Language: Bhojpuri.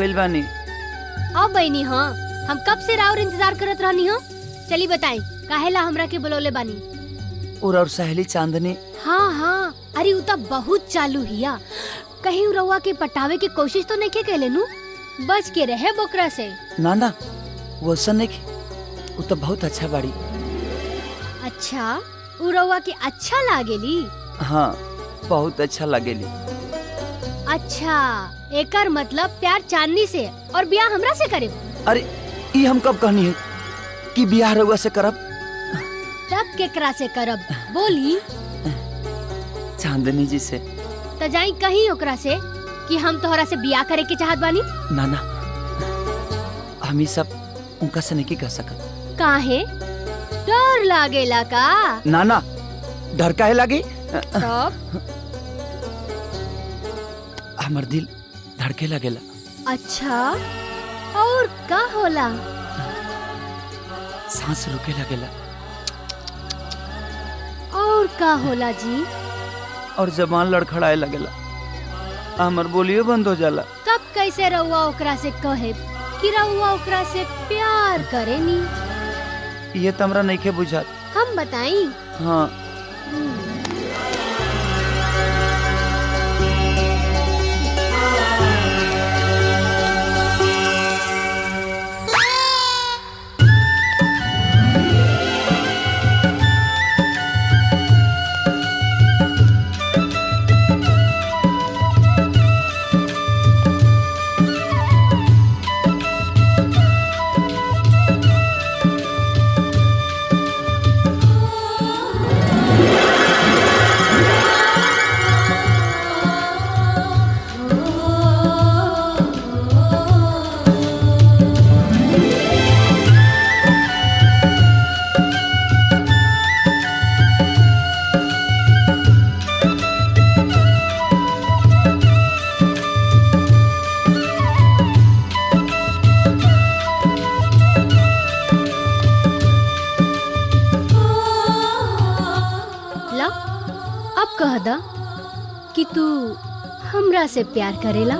गइल बानी। अब बहनी हाँ, हम कब से राउर इंतजार करत रहनी हो। चली बताई काहेला हमरा के बुलौले बानी। और सहेली चांदनी। हाँ हाँ, अरे उ त बहुत चालू हिया। कहीं रउआ के पटावे की कोशिश तो नहीं के कैले नु? बच के रहे बोकरा से। ना ना, वो सन नहीं, वो तो बहुत अच्छा बाड़ी। अच्छा, उ रउआ के अच्छा लागेली? हाँ, बहुत अच्छा लगेली। अच्छा, एकर मतलब प्यार चांदनी से और ब्याह हमरा से करे। अरे ये हम कब कहनी है कि बियाह रउआ से करब? तब केकरा से करब बोली? चांदनी जी से। त जाई कहीं ओकरा से कि हम तोहरा से बियाह करे के चाहत बानी। ना ना, हम ही सब उनका से नहीं कह सकत। काहे? डर लागेला का? ना ना, डर काहे लागी? तब हमर दिल धड़के लगेला। अच्छा, और का होला? सांस रुके लगेला। और का होला जी? और जबान लड़खड़ाए लगेला। हमर बोलियो बंद हो जाला। तब कैसे रउआ ओकरा से कहे कि रउआ ओकरा से प्यार करेनी? ये तमरा नहीं के बुझात। हम बताई। हाँ, ला अब कह दा कि तू हमरा से प्यार करेला।